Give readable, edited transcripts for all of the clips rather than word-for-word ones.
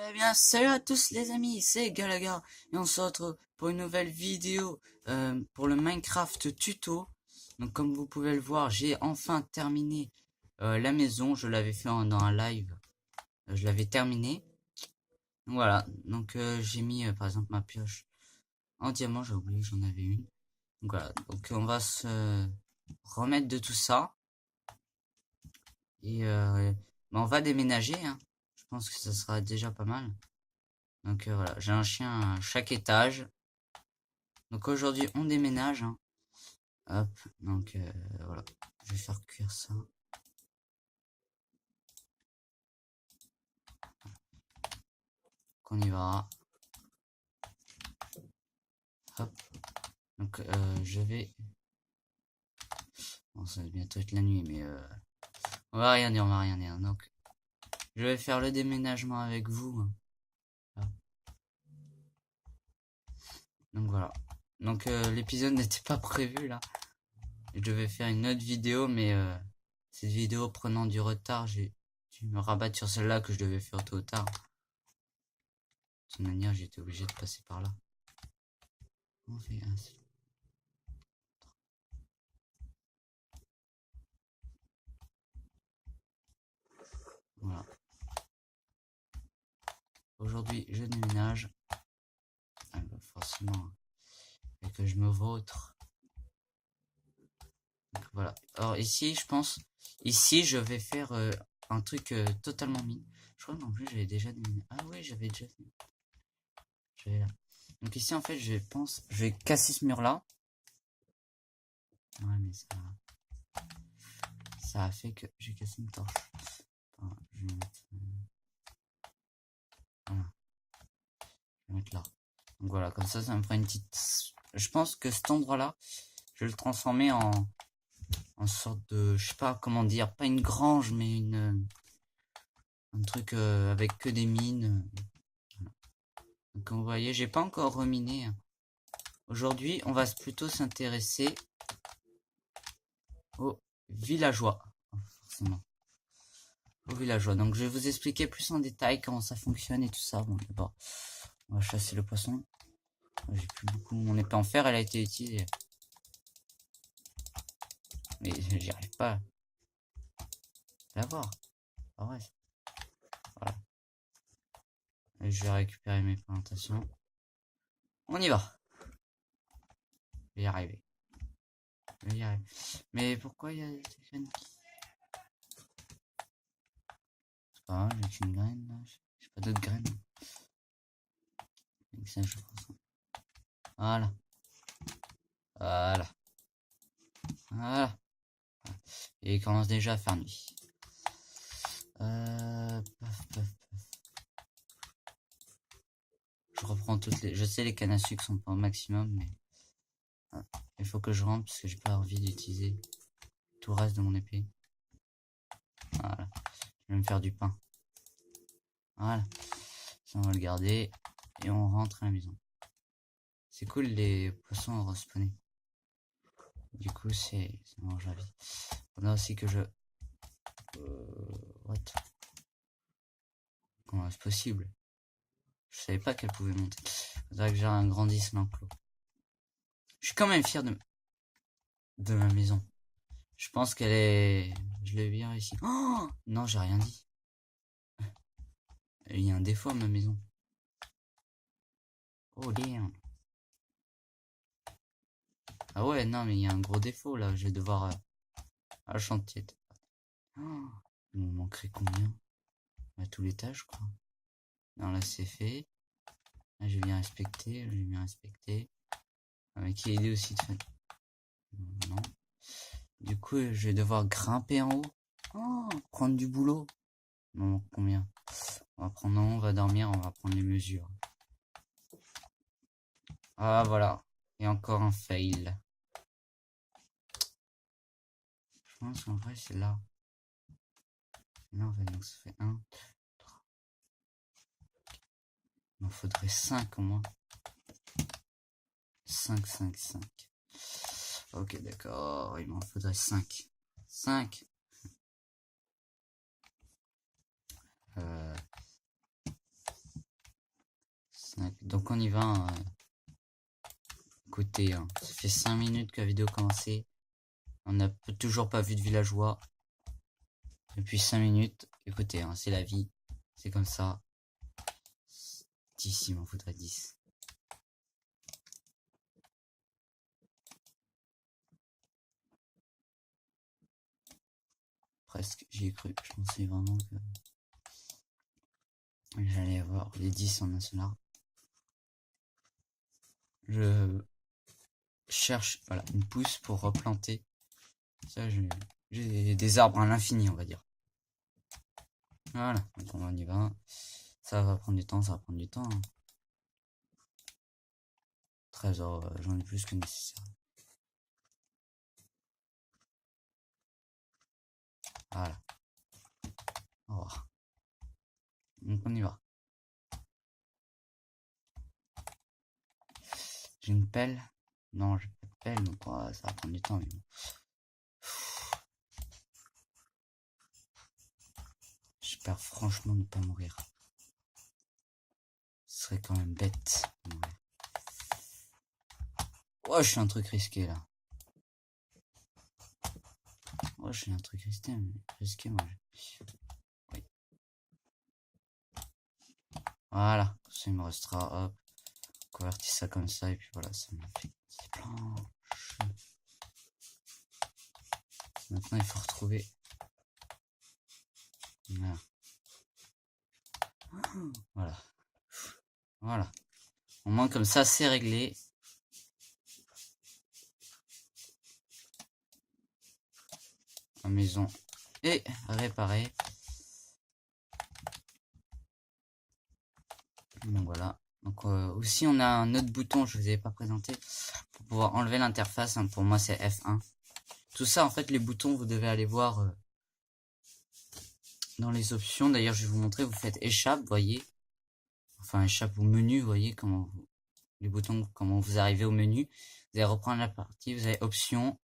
Eh bien, salut à tous les amis, c'est Galaga et on se retrouve pour une nouvelle vidéo pour le Minecraft tuto. Donc comme vous pouvez le voir, j'ai enfin terminé la maison. Je l'avais fait dans un live, je l'avais terminé. Voilà, donc j'ai mis par exemple ma pioche en diamant, j'ai oublié que j'en avais une. Donc voilà, donc on va se remettre de tout ça et on va déménager, hein. Je pense que ça sera déjà pas mal. Donc voilà, j'ai un chien à chaque étage. Donc aujourd'hui on déménage, hein. Hop, donc voilà, je vais faire cuire ça. Qu'on y va. Hop, donc je vais... Bon, ça va bientôt être la nuit, mais on va rien dire, on va rien dire. Donc je vais faire le déménagement avec vous, hein. Voilà. Donc voilà. Donc l'épisode n'était pas prévu là. Je devais faire une autre vidéo, mais cette vidéo prenant du retard, j'ai dû me rabattre sur celle-là que je devais faire tôt ou tard. De toute manière, j'étais obligé de passer par là. On fait ainsi. Voilà. Aujourd'hui, je déménage. Ah bah forcément, et que je me vautre. Donc voilà. Alors ici, je pense, ici, je vais faire un truc totalement mine. Je crois qu'en plus, j'avais déjà déménagé. Ah oui, j'avais déjà déménagé. J'avais là. Donc ici, en fait, je pense, je vais casser ce mur-là. Ouais, mais ça a fait que j'ai cassé une torche. Enfin, je vais mettre, voilà. Je vais mettre là. Donc voilà, comme ça me fera une petite... Je pense que cet endroit-là, je vais le transformer en sorte de... Je sais pas comment dire, pas une grange, mais un truc avec que des mines. Voilà. Donc comme vous voyez, j'ai pas encore reminé, hein. Aujourd'hui, on va plutôt s'intéresser aux villageois. Forcément. Aux villageois. Donc je vais vous expliquer plus en détail comment ça fonctionne et tout ça. Bon, d'abord, on va chasser le poisson. J'ai plus beaucoup. Mon épée en fer, elle a été utilisée. Mais j'y arrive pas à l'avoir. Ah ouais. Voilà. Et je vais récupérer mes plantations. On y va. Je vais y arriver. Je vais y arriver. Mais pourquoi il y a des graines? C'est pas grave, j'ai qu'une graine là. J'ai pas d'autres graines. Donc ça, je prends ça. Voilà. Voilà. Voilà. Et il commence déjà à faire nuit. Paf, paf. Je reprends toutes les... Je sais les cannes à sucre sont pas au maximum, mais... il faut que je rentre parce que j'ai pas envie d'utiliser tout le reste de mon épée. Voilà. Je vais me faire du pain. Voilà. Ça, on va le garder. Et on rentre à la maison. C'est cool, les poissons respawner. Du coup, c'est mange la vie. On a aussi que je... what? Comment est-ce possible? Je savais pas qu'elle pouvait monter. Faudrait que j'ai un grandisse l'enclos. Je suis quand même fier de ma maison. Je pense qu'elle est... Je l'ai bien réussi. Oh non, j'ai rien dit. Il y a un défaut à ma maison. Oh damn. Ah ouais, non, mais il y a un gros défaut là. Je vais devoir à chantier. Oh, il me manquerait combien? À tout l'étage, je crois. Non, là c'est fait. Là, j'ai bien respecté. J'ai bien respecté. Avec l'idée aussi de faire... Non. Du coup, je vais devoir grimper en haut. Oh, prendre du boulot. Non, combien? On va prendre en haut, on va dormir, on va prendre les mesures. Ah, voilà. Et encore un fail. Je pense qu'en vrai, c'est là. Là, en fait, donc ça fait 1, 3. Il m'en faudrait 5 au moins. 5, 5, 5. Ok, d'accord. Il m'en faudrait 5. 5. Donc on y va. Écoutez, hein, ça fait 5 minutes que la vidéo a commencé. On n'a toujours pas vu de villageois. Depuis 5 minutes. Écoutez, hein, c'est la vie. C'est comme ça. 10, il m'en faudrait 10. Presque, j'y ai cru. Je pensais vraiment que j'allais avoir les 10 en un seul arbre. Je cherche voilà, une pousse pour replanter. Ça, j'ai des arbres à l'infini, on va dire. Voilà, donc on y va. Ça va prendre du temps, ça va prendre du temps. Hein. 13 heures, j'en ai plus que nécessaire. Voilà. Au revoir. Donc on y va. J'ai une pelle. Non, j'ai pas de pelle, donc ça va prendre du temps. Mais bon. J'espère franchement ne pas mourir. Ce serait quand même bête de mourir. Oh, je suis un truc risqué là. Oh, je suis un truc risqué, moi. Oui. Voilà. Ça, il me restera, hop. Convertir ça comme ça, et puis voilà, ça me fait 10 planches. Maintenant, il faut retrouver. Voilà. Voilà. Voilà. Au moins, comme ça, c'est réglé. La maison est réparée. Donc voilà. Donc aussi, on a un autre bouton, je vous avais pas présenté, pour pouvoir enlever l'interface. Hein. Pour moi, c'est F1. Tout ça, en fait, les boutons, vous devez aller voir dans les options. D'ailleurs, je vais vous montrer. Vous faites échappe, voyez. Enfin, échappe au menu, voyez comment les boutons, comment vous arrivez au menu. Vous allez reprendre la partie. Vous avez options.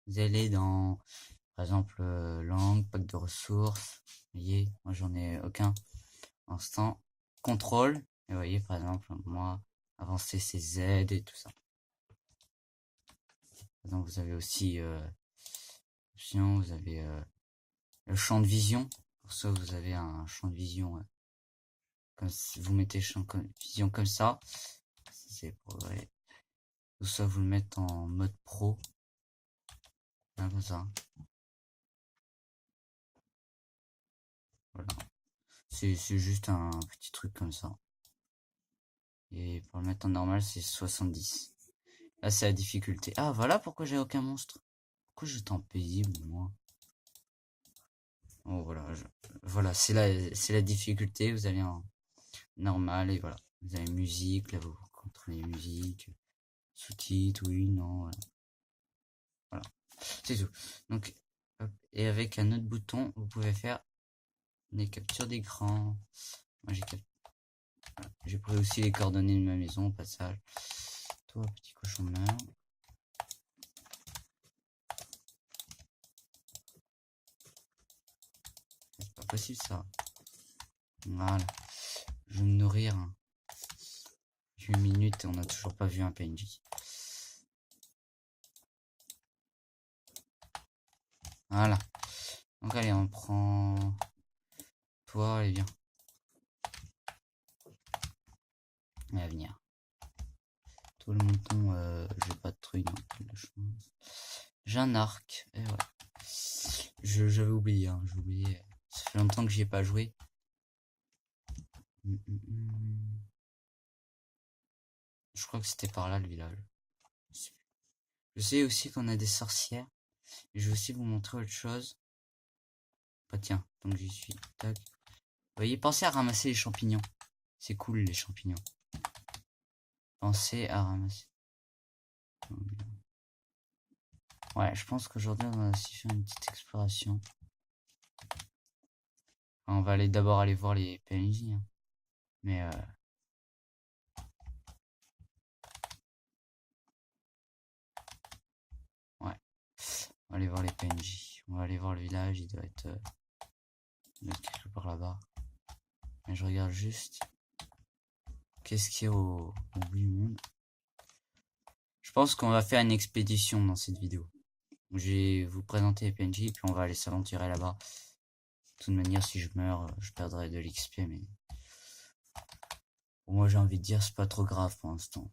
Vous allez dans, par exemple, langue, pack de ressources. Vous voyez, moi, j'en ai aucun. Instant. Contrôle. Et vous voyez, par exemple, moi, avancer, c'est Z et tout ça. Donc vous avez aussi option, vous avez le champ de vision. Pour ça, vous avez un champ de vision. Comme si vous mettez champ de vision comme ça. C'est pour tout ça, vous le mettez en mode pro. Hein, comme ça. Voilà. C'est juste un petit truc comme ça. Et pour le mettre en normal, c'est 70. Là, c'est la difficulté. Ah, voilà pourquoi j'ai aucun monstre. Pourquoi j'étais en paisible, moi? Oh, voilà. Voilà, c'est la difficulté. Vous allez en normal et voilà. Vous avez musique, là, vous contrôlez musique. Sous-titres, oui, non, voilà. Voilà. C'est tout. Donc, hop. Et avec un autre bouton, vous pouvez faire des captures d'écran. Moi, j'ai pris aussi les coordonnées de ma maison au passage. Toi, petit cochon de mer. C'est pas possible ça. Voilà. Je vais me nourrir. 8 minutes et on n'a toujours pas vu un PNJ. Voilà. Donc allez, on prend... Toi, allez, viens. Elle va venir. Tout le mouton, j'ai pas de truc. J'ai un arc. Et ouais. J'avais oublié, hein, j'ai oublié. Ça fait longtemps que j'y ai pas joué. Je crois que c'était par là le village. Je sais aussi qu'on a des sorcières. Et je vais aussi vous montrer autre chose. Bah tiens, donc j'y suis. Tac. Vous voyez, pensez à ramasser les champignons. C'est cool les champignons. Pensez à ramasser. Ouais, je pense qu'aujourd'hui on va aussi faire une petite exploration. On va d'abord aller voir les PNJ. Hein. Mais ouais. On va aller voir les PNJ. On va aller voir le village, il doit être quelque part là-bas. Mais je regarde juste. Qu'est-ce qu'il y a au bout du monde? Je pense qu'on va faire une expédition dans cette vidéo. Je vais vous présenter les PNJ, puis on va aller s'aventurer là-bas. De toute manière, si je meurs, je perdrai de l'XP, mais... Pour moi, j'ai envie de dire, c'est pas trop grave pour l'instant.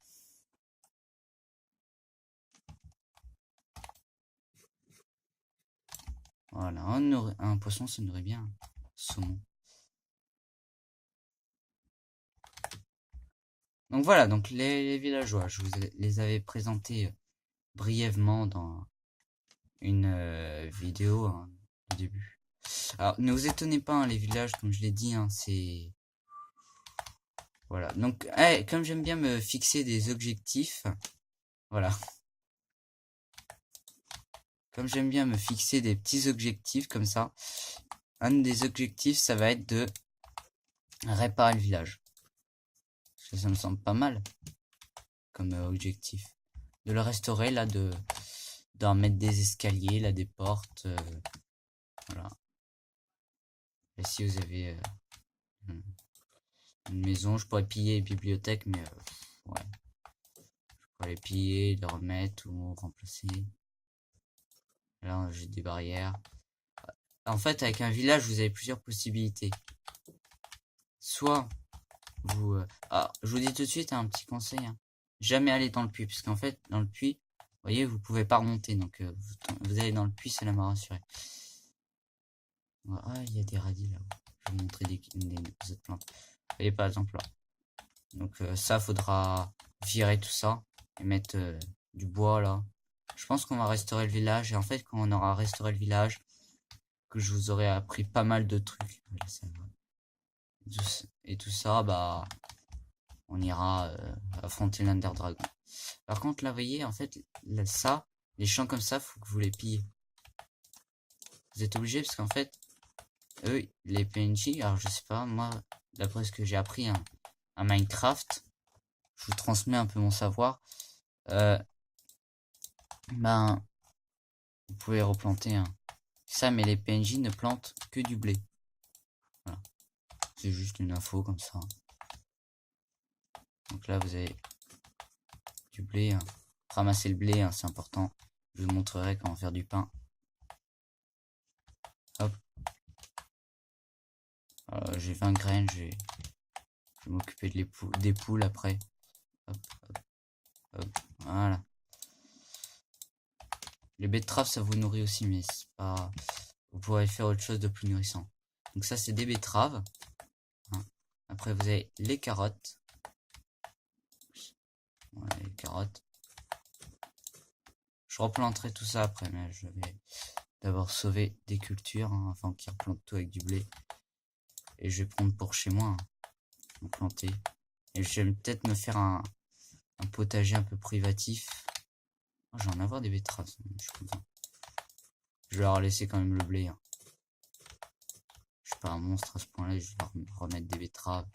Voilà, un poisson, ça nourrit bien. Saumon. Donc voilà, donc les villageois, je vous les avais présentés brièvement dans une vidéo au début. Alors, ne vous étonnez pas, hein, les villages, comme je l'ai dit, hein, c'est... Voilà, donc, comme j'aime bien me fixer des objectifs, voilà. Comme j'aime bien me fixer des petits objectifs comme ça, un des objectifs, ça va être de réparer le village. Parce que ça me semble pas mal comme objectif. De le restaurer, là, d'en mettre des escaliers, là, des portes, voilà. Et si vous avez une maison, je pourrais piller les bibliothèques, mais ouais. Je pourrais les piller, les remettre ou remplacer. Là, j'ai des barrières. En fait, avec un village, vous avez plusieurs possibilités. Soit vous... je vous dis tout de suite un petit conseil. Hein. Jamais aller dans le puits, parce qu'en fait, dans le puits, vous voyez, vous pouvez pas remonter. Donc, vous allez dans le puits, c'est la m'a rassuré. Ah, il y a des radis là-haut. Je vais vous montrer des autres plantes. Vous voyez, par exemple, là. Donc, ça, faudra virer tout ça et mettre du bois, là. Je pense qu'on va restaurer le village. Et en fait, quand on aura restauré le village, que je vous aurai appris pas mal de trucs. Et tout ça, bah, on ira affronter l'Under Dragon. Par contre, là, vous voyez, en fait, là, ça, les champs comme ça, faut que vous les pillez. Vous êtes obligés parce qu'en fait, eux, les PNJ, alors je sais pas, moi, d'après ce que j'ai appris à Minecraft, je vous transmets un peu mon savoir. Ben, vous pouvez replanter ça, mais les PNJ ne plantent que du blé. Voilà. C'est juste une info comme ça. Donc là, vous avez du blé. Hein. Ramasser le blé, hein, c'est important. Je vous montrerai comment faire du pain. Hop. J'ai 20 graines, je vais m'occuper des poules après. Hop, hop, hop. Voilà. Les betteraves, ça vous nourrit aussi, mais c'est pas... Vous pourrez faire autre chose de plus nourrissant. Donc ça, c'est des betteraves. Hein. Après, vous avez les carottes. Voilà, les carottes. Je replanterai tout ça après, mais je vais d'abord sauver des cultures, hein, afin qu'ils replantent tout avec du blé. Et je vais prendre pour chez moi, hein, planter. Et je vais peut-être me faire un potager un peu privatif. Oh, je vais en avoir des betteraves, je suis content. Je vais leur laisser quand même le blé. Hein. Je suis pas un monstre à ce point-là, je vais leur remettre des betteraves.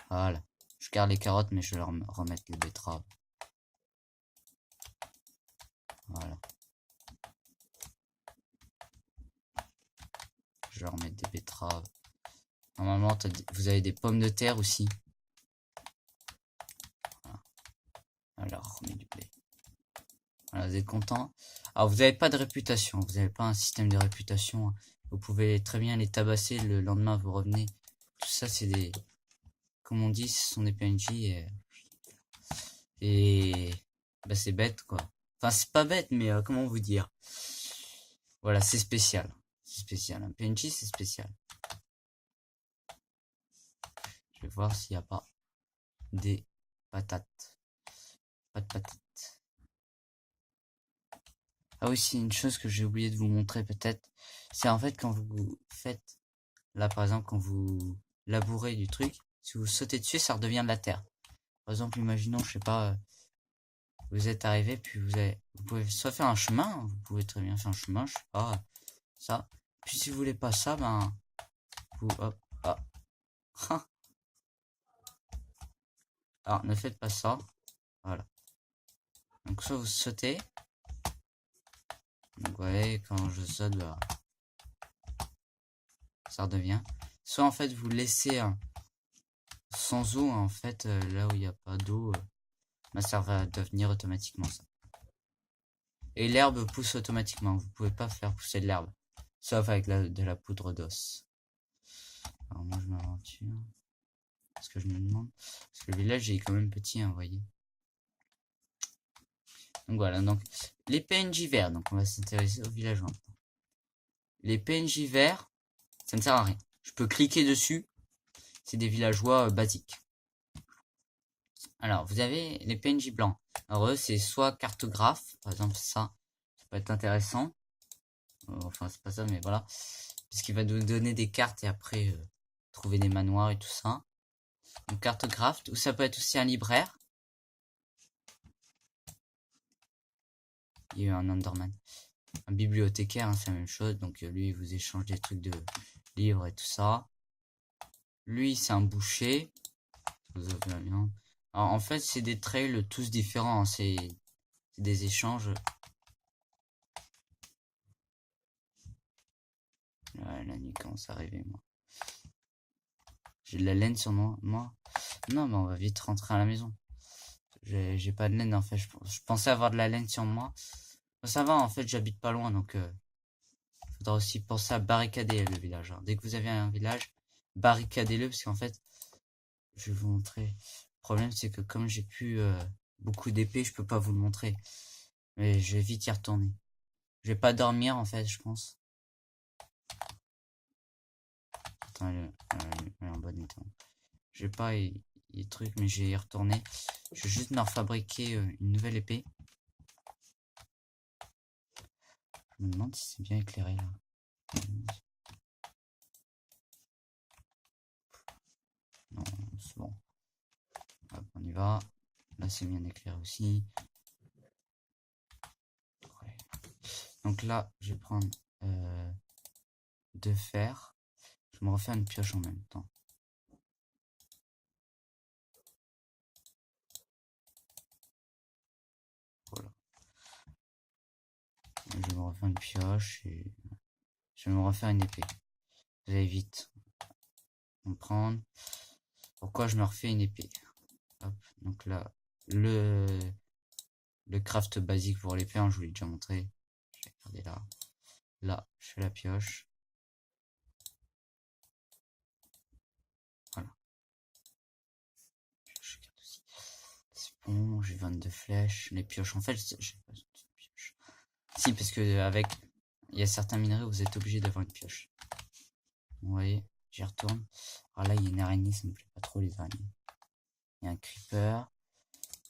Voilà. Je garde les carottes, mais je vais leur remettre les betteraves. Voilà. Je vais leur mettre des betteraves. Normalement, vous avez des pommes de terre aussi. Voilà. Alors, on met du blé. Voilà, vous êtes content. Alors, vous n'avez pas de réputation. Vous n'avez pas un système de réputation. Vous pouvez très bien les tabasser. Le lendemain, vous revenez. Tout ça, c'est des... Comme on dit, ce sont des PNJ. Et bah, c'est bête, quoi. Enfin, c'est pas bête, mais comment vous dire. Voilà, c'est spécial. C'est spécial. Un PNJ, c'est spécial. Je vais voir s'il n'y a pas des patates. Pas de patates. Ah oui, c'est une chose que j'ai oublié de vous montrer peut-être. C'est en fait quand vous faites, là par exemple, quand vous labourez du truc, si vous sautez dessus, ça redevient de la terre. Par exemple, imaginons, je sais pas, vous êtes arrivé, puis vous pouvez soit faire un chemin, vous pouvez très bien faire un chemin, je sais pas, ça. Puis si vous voulez pas ça, ben, vous, hop, ah. Alors, ne faites pas ça. Voilà. Donc, soit vous sautez. Donc, ouais, quand je saute, bah, ça redevient. Soit, en fait, vous laissez sans eau, en fait, là où il n'y a pas d'eau, bah, ça va devenir automatiquement ça. Et l'herbe pousse automatiquement. Vous pouvez pas faire pousser de l'herbe. Sauf avec de la poudre d'os. Alors moi je m'aventure. Parce que je me demande. Parce que le village est quand même petit, hein, vous voyez. Donc voilà, donc les PNJ verts. Donc on va s'intéresser aux villageois maintenant. Les PNJ verts, ça ne sert à rien. Je peux cliquer dessus. C'est des villageois basiques. Alors, vous avez les PNJ blancs. Alors eux, c'est soit cartographe, par exemple ça peut être intéressant. Enfin, c'est pas ça, mais voilà. Parce qu'il va nous donner des cartes et après trouver des manoirs et tout ça. Donc cartographe, ou ça peut être aussi un libraire. Il y a eu un Enderman. Un bibliothécaire, hein, c'est la même chose. Donc lui, il vous échange des trucs de livres et tout ça. Lui, c'est un boucher. Alors, en fait, c'est des trails tous différents. Hein. C'est des échanges. Ouais, la nuit commence à arriver, moi. J'ai de la laine sur moi. Non, mais on va vite rentrer à la maison. J'ai pas de laine, en fait. Je pensais avoir de la laine sur moi. Ça va, en fait, j'habite pas loin, donc faudra aussi penser à barricader le village. Hein. Dès que vous avez un village, barricadez-le, parce qu'en fait, je vais vous montrer. Le problème, c'est que comme j'ai plus beaucoup d'épées, je peux pas vous le montrer. Mais je vais vite y retourner. Je vais pas dormir, en fait, je pense. Attends, elle est en bon état. Je vais pas y truc, mais je vais y retourner. Je vais juste me refabriquer une nouvelle épée. Je me demande si c'est bien éclairé, là. Non, c'est bon. Hop, on y va. Là, c'est bien éclairé aussi. Ouais. Donc là, je vais prendre 2 fer. Je vais me refaire une pioche en même temps. Voilà. Je vais me refaire une pioche et je vais me refaire une épée. Vous allez vite comprendre pourquoi je me refais une épée. Hop, donc là, le craft basique pour l'épée, hein, je vous l'ai déjà montré. Je vais regarder là. Là, je fais la pioche. Voilà. Je garde aussi. C'est bon, j'ai 22 flèches. Les pioches, en fait, j'ai pas besoin de pioche. Si, parce que avec, il y a certains minerais où vous êtes obligé d'avoir une pioche. Vous voyez, j'y retourne. Alors là, il y a une araignée, ça me plaît pas trop les araignées. Il y a un creeper.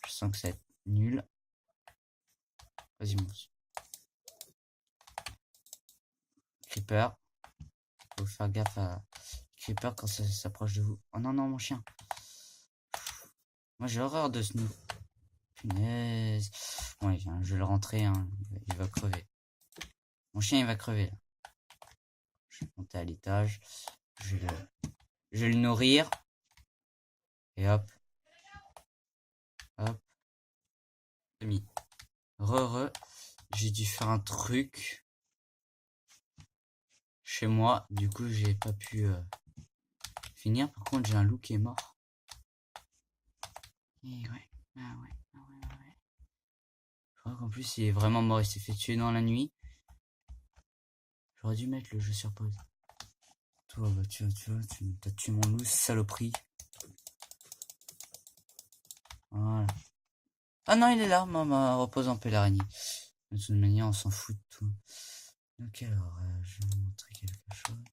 Je sens que ça va être nul. Vas-y, mousse. Creeper. Faut faire gaffe à creeper quand ça s'approche de vous. Oh non, non, mon chien. Moi, j'ai horreur de ce nous. Punaise. Ouais, je vais le rentrer, hein. Il va crever. Mon chien, il va crever, là. Je vais monter à l'étage. Je vais le nourrir. Et hop. Hop. Demi. J'ai dû faire un truc chez moi. Du coup, j'ai pas pu finir. Par contre, j'ai un loup qui est mort. Et ouais. Ah ouais. Je crois qu'en plus, il est vraiment mort. Il s'est fait tuer dans la nuit. J'aurais dû mettre le jeu sur pause. Toi, bah, tu vois, tu t'as tué mon loup, saloperie. Voilà. Ah non, il est là. Maman, repose en paix l'araignée. De toute manière, on s'en fout de tout. Ok, alors, je vais vous montrer quelque chose.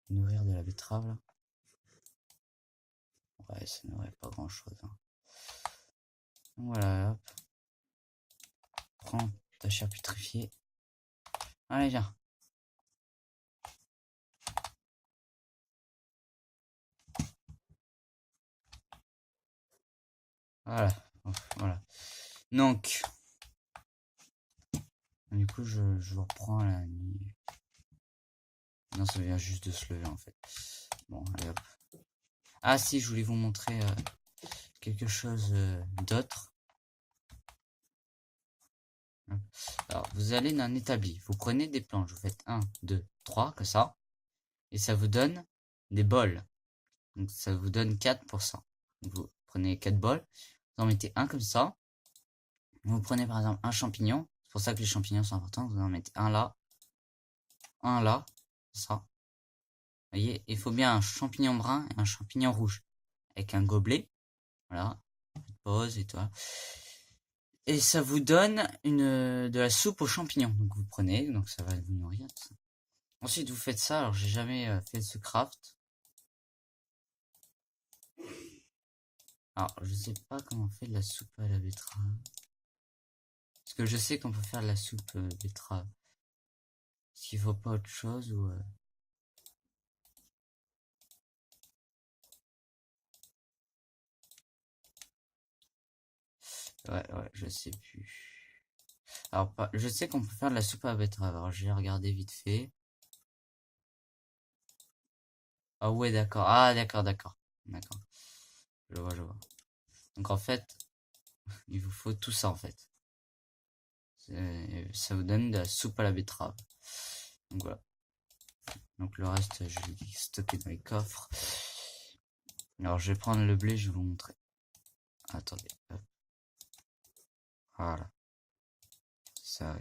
Nourrir de la betterave, là. Ouais, ça n'aurait pas grand chose. Hein. Voilà, hop. Prends ta chair pétrifiée. Allez, viens. Voilà. Voilà. Donc. Du coup, je reprends la nuit. Non, ça vient juste de se lever, en fait. Bon, allez, hop. Ah si, je voulais vous montrer quelque chose d'autre. Alors, vous allez dans un établi. Vous prenez des planches. Vous faites 1, 2, 3, comme ça. Et ça vous donne des bols. Donc ça vous donne 4%. Donc, vous prenez 4 bols, vous en mettez un comme ça. Vous prenez par exemple un champignon. C'est pour ça que les champignons sont importants. Vous en mettez un là, ça. Vous voyez, il faut bien un champignon brun et un champignon rouge. Avec un gobelet. Voilà. Pause et toi. Et ça vous donne de la soupe aux champignons. Donc vous prenez, donc ça va vous nourrir. Ça. Ensuite vous faites ça. Alors j'ai jamais fait ce craft. Alors je sais pas comment on fait de la soupe à la betterave. Parce que je sais qu'on peut faire de la soupe betterave. Est-ce qu'il faut pas autre chose ou... Ouais, je sais plus. Alors, je sais qu'on peut faire de la soupe à la betterave. Alors, j'ai regardé vite fait. Ah ouais, d'accord. Ah, d'accord. D'accord. Je vois. Donc, en fait, il vous faut tout ça, en fait. Ça vous donne de la soupe à la betterave. Donc, voilà. Donc, le reste, je l'ai stocké dans les coffres. Alors, je vais prendre le blé, je vais vous montrer. Attendez. Hop. Voilà. Ça,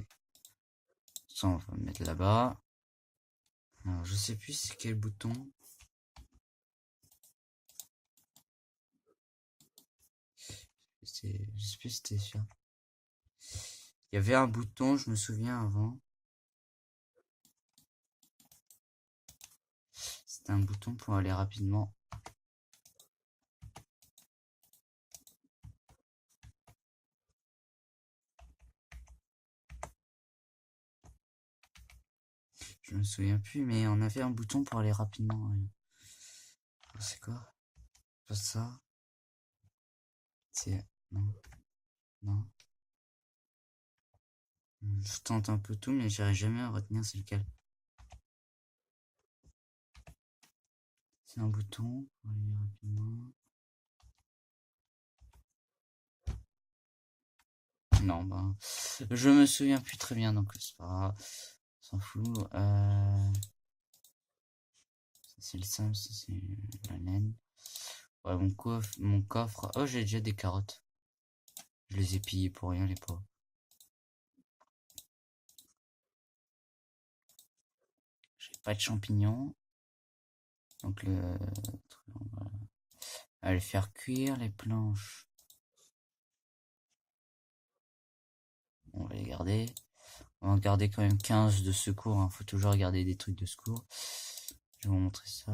on va mettre là-bas. Alors, je sais plus c'est quel bouton. Je sais plus si c'était sûr. Il y avait un bouton, je me souviens avant. C'était un bouton pour aller rapidement. Je me souviens plus, mais on avait un bouton pour aller rapidement. C'est quoi? Pas ça. C'est... Non. Je tente un peu tout, mais j'arrive jamais à retenir c'est lequel. C'est un bouton pour aller rapidement. Non, bah... Je me souviens plus très bien, donc c'est pas grave. On s'en fout. Ça c'est le simple, ça c'est la laine. Ouais, mon coffre. Oh, j'ai déjà des carottes. Je les ai pillées pour rien, les pauvres. J'ai pas de champignons. Donc on va les faire cuire, les planches. On va les garder. On va en garder quand même 15 de secours. Hein. Faut toujours garder des trucs de secours. Je vais vous montrer ça.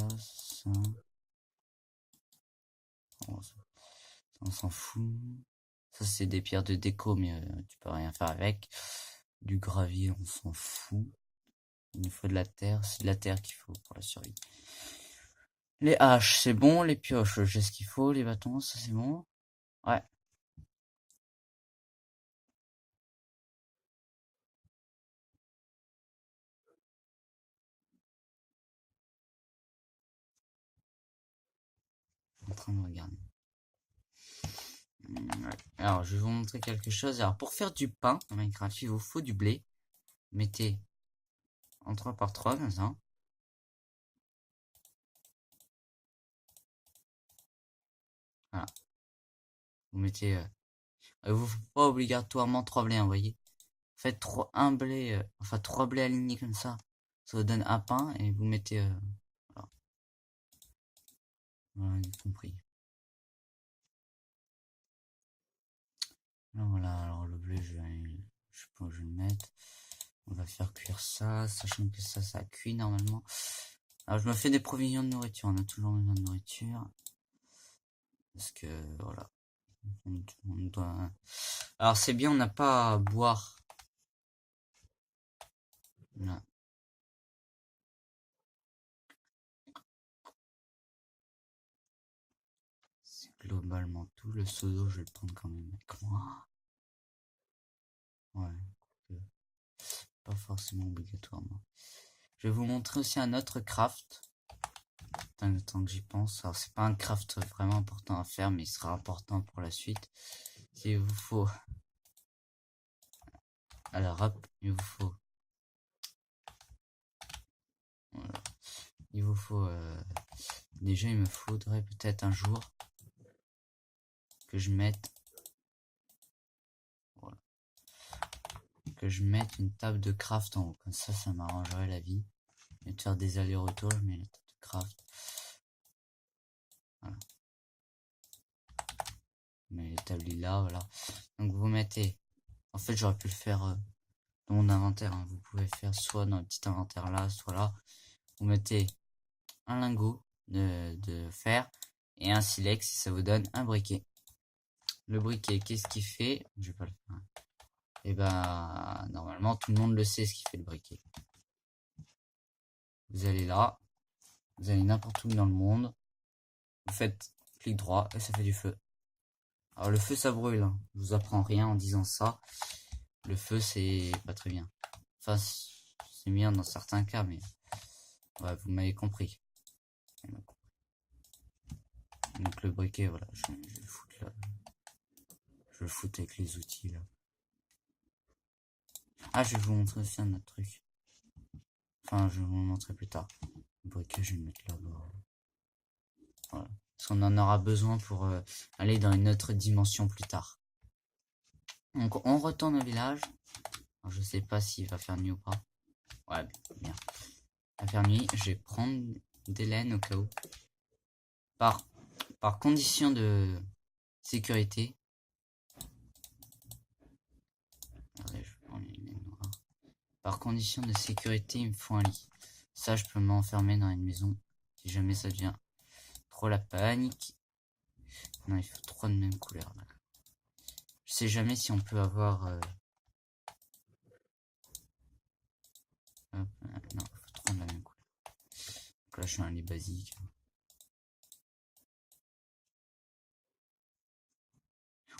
On s'en fout. Ça, c'est des pierres de déco, mais tu peux rien faire avec. Du gravier, on s'en fout. Il nous faut de la terre. C'est de la terre qu'il faut pour la survie. Les haches, c'est bon. Les pioches, j'ai ce qu'il faut. Les bâtons, ça c'est bon. Ouais. En train de regarder. Ouais. Alors, je vais vous montrer quelque chose. Alors, pour faire du pain dans Minecraft, il vous faut du blé. Mettez en 3 par 3 comme ça. Voilà. Vous mettez... il vous faut pas obligatoirement 3 blés, hein, vous voyez. Faites un blé, enfin 3 blés alignés comme ça. Ça vous donne un pain et vous mettez... voilà. Voilà, j'ai compris. Voilà, alors le blé, je sais pas où je vais le mettre. On va faire cuire ça, sachant que ça cuit normalement. Alors je me fais des provisions de nourriture, on a toujours besoin de nourriture. Parce que, voilà. On doit... Alors c'est bien, on n'a pas à boire. Voilà. C'est globalement tout. Le seau d'eau, je vais le prendre quand même avec moi. Ouais. Pas forcément obligatoirement. Je vais vous montrer aussi un autre craft. Tant que j'y pense. Alors c'est pas un craft vraiment important à faire, mais il sera important pour la suite. Il vous faut... Alors hop, il vous faut... Voilà. Il vous faut déjà il me faudrait peut-être un jour que je mette, voilà, que je mette une table de craft en haut. Comme ça m'arrangerait la vie. Et de faire des allers-retours, je mets la table de craft. Voilà. Mais l'établi là, voilà. Donc vous mettez, en fait j'aurais pu le faire dans mon inventaire, hein. Vous pouvez faire soit dans le petit inventaire là, soit là. Vous mettez un lingot de fer et un silex et ça vous donne un briquet. Le briquet, qu'est-ce qu'il fait? Je vais pas le faire. Et ben normalement tout le monde le sait ce qui fait le briquet. Vous allez là, vous allez n'importe où dans le monde, vous faites clic droit et ça fait du feu. Alors le feu ça brûle, hein. Je vous apprends rien en disant ça. Le feu c'est pas très bien. Enfin c'est bien dans certains cas, mais ouais, vous m'avez compris. Donc le briquet, voilà, je vais le foutre là. Je vais le foutre avec les outils là. Ah, je vais vous montrer aussi un autre truc. Enfin, je vais vous le montrer plus tard. Le briquet, je vais le mettre là-bas. Voilà. Parce qu'on en aura besoin pour aller dans une autre dimension plus tard. Donc on retourne au village. Alors, je sais pas s'il va faire nuit ou pas. Ouais, bien. Il va faire nuit. Je vais prendre des laines au cas où. Par condition de sécurité. Attendez, je vais prendre une laine noire. Par condition de sécurité, il me faut un lit. Ça, je peux m'enfermer dans une maison. Si jamais ça devient trop la panique. Non, il faut 3 de même couleur. Je sais jamais si on peut avoir... non, il faut 3 de la même couleur. Donc là, je suis un lit basique.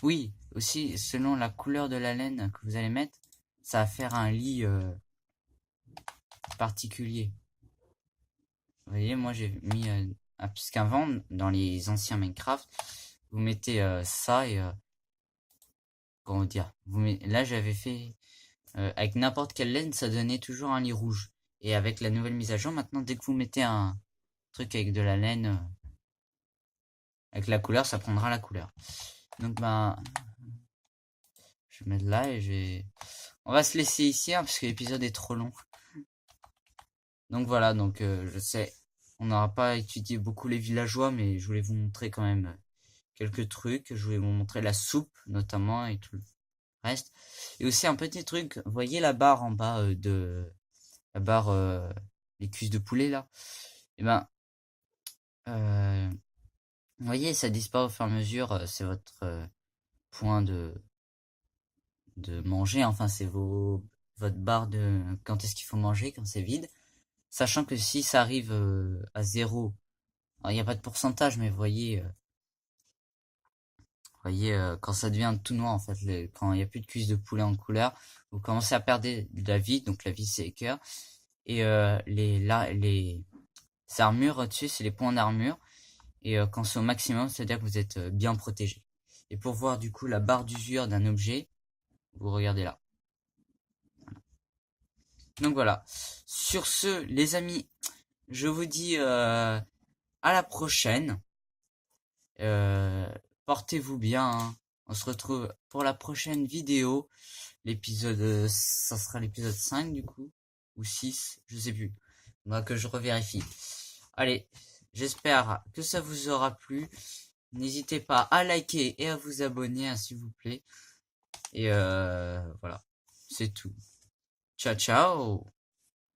Oui, aussi, selon la couleur de la laine que vous allez mettre, ça va faire un lit particulier. Vous voyez, moi j'ai mis... puisqu'avant, dans les anciens Minecraft, vous mettez ça et... comment dire, là j'avais fait... avec n'importe quelle laine, ça donnait toujours un lit rouge. Et avec la nouvelle mise à jour, maintenant, dès que vous mettez un truc avec de la laine... avec la couleur, ça prendra la couleur. Donc, ben... je vais mettre là et on va se laisser ici, hein, parce que l'épisode est trop long. Donc voilà, donc je sais, on n'aura pas étudié beaucoup les villageois, mais je voulais vous montrer quand même quelques trucs. Je voulais vous montrer la soupe, notamment, et tout le reste. Et aussi un petit truc, vous voyez la barre en bas la barre, les cuisses de poulet, là? Et ben, vous voyez, ça disparaît au fur et à mesure, c'est votre point de manger, enfin, c'est votre barre de quand est-ce qu'il faut manger, quand c'est vide. Sachant que si ça arrive à 0, il n'y a pas de pourcentage, mais vous voyez, quand ça devient tout noir, en fait, quand il n'y a plus de cuisses de poulet en couleur, vous commencez à perdre de la vie, donc la vie c'est les cœurs. Et les armures au-dessus, c'est les points d'armure. Et quand c'est au maximum, c'est-à-dire que vous êtes bien protégé. Et pour voir du coup la barre d'usure d'un objet, vous regardez là. Donc voilà. Sur ce, les amis, je vous dis à la prochaine. Portez-vous bien, hein. On se retrouve pour la prochaine vidéo. L'épisode, ça sera l'épisode 5 du coup. Ou 6, je sais plus. Moi que je revérifie. Allez, j'espère que ça vous aura plu. N'hésitez pas à liker et à vous abonner, hein, s'il vous plaît. Et voilà, c'est tout. Ciao, ciao.